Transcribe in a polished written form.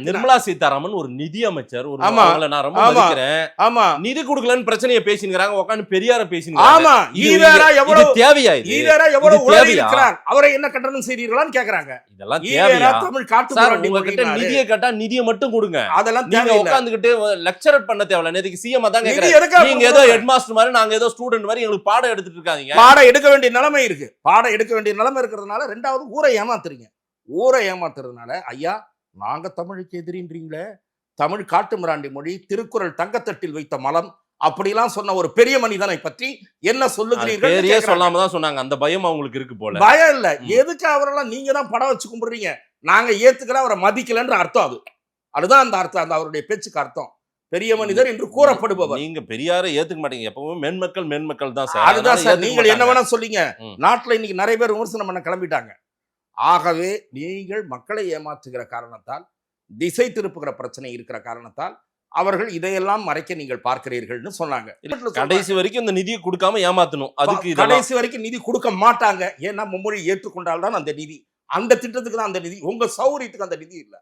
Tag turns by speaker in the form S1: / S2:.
S1: நிர்மலா சீதாராமன் ஒரு நிதி அமைச்சர், ஒரு அவங்கள நான் ரொம்ப மதிக்கிறேன்.
S2: ஆமா,
S1: நிதி கொடுக்கலன்னு பிரச்சனையை பேசிக்கிறாங்க, உட்கார்ந்து பெரியார பேசிக்கிறாங்க.
S2: ஆமா, ஈவேரா எவ்வளவு
S1: தேவையா?
S2: ஈவேரா எவ்வளவு உளறி இருக்கிறார், அவரை என்ன கண்டனம் செய்றீர்களான்னு கேக்குறாங்க.
S1: இதெல்லாம் தேவையா?
S2: தமிழ் காட்டுமிராண்டி
S1: உங்ககிட்ட நிதியை கேட்டா நிதியை மட்டும் கொடுங்க.
S2: அதெல்லாம்
S1: நீங்க உட்கார்ந்துகிட்டு லெக்சரர் பண்ண தேவையில்ல. நேத்துக்கு சிஎம் தான் கேக்குறாங்க, நீங்க ஏதோ ஹெட் மாஸ்டர் மாதிரி, நாங்க ஏதோ ஸ்டூடெண்ட் மாதிரி எங்களுக்கு பாடம் எடுத்துட்டு இருக்காதீங்க.
S2: பாடம் எடுக்க வேண்டிய நிலைமை இருக்கு. பாடம் எடுக்க வேண்டிய நிலைமை இருக்கிறதுனால ரெண்டாவது ஊரை ஏமாத்துறீங்க. ஊரை ஏமாத்துறதுனால ஐயா நாங்க தமிழுக்கு எதிரின்றீங்களே, தமிழ் காட்டுமிராண்டி மொழி, திருக்குறள் தங்கத்தட்டில் வைத்த மலம் அப்படிலாம் சொன்ன ஒரு பெரிய மனிதனை பற்றி என்ன சொல்லுகிறீர்கள்?
S1: பெரிய சொல்லாம தான் சொன்னாங்க. அந்த பயம் அவங்களுக்கு இருக்கு போல.
S2: பயம் இல்ல, எதுக்கு அவரெல்லாம் நீங்க தான் படம் வச்சு கும்பிடுறீங்க? நாங்க ஏத்துக்கல, அவரை மதிக்கலன்ற அர்த்தம். அதுதான் அந்த அர்த்தம், அந்த அவருடைய பேச்சுக்கு அர்த்தம். பெரிய மனிதர் என்று கூறப்படுபவர்.
S1: நீங்க பெரியாரை ஏத்துக்க மாட்டீங்க. எப்பவும் மென்மக்கள் தான் சார்.
S2: அதுதான் சார், நீங்கள் என்ன வேணா சொல்லிங்க. நாட்டுல இன்னைக்கு நிறைய பேர் விமர்சனம் பண்ண கிளம்பிட்டாங்க. ஆகவே நீங்கள் மக்களை ஏமாற்றுகிற காரணத்தால், திசை திருப்புகிற பிரச்சனை இருக்கிற காரணத்தால் அவர்கள் இதையெல்லாம் மறைக்க நீங்கள் பார்க்கிறீர்கள்னு சொன்னாங்க.
S1: கடைசி வரைக்கும் இந்த நிதியை கொடுக்காம ஏமாத்தணும். அதுக்கு
S2: கடைசி வரைக்கும் நிதி கொடுக்க மாட்டாங்க. ஏன்னா மும்மொழி ஏற்றுக்கொண்டால்தான் அந்த நிதி, அந்த திட்டத்துக்கு தான் அந்த நிதி. உங்க சௌகரியத்துக்கு அந்த நிதி இல்லை.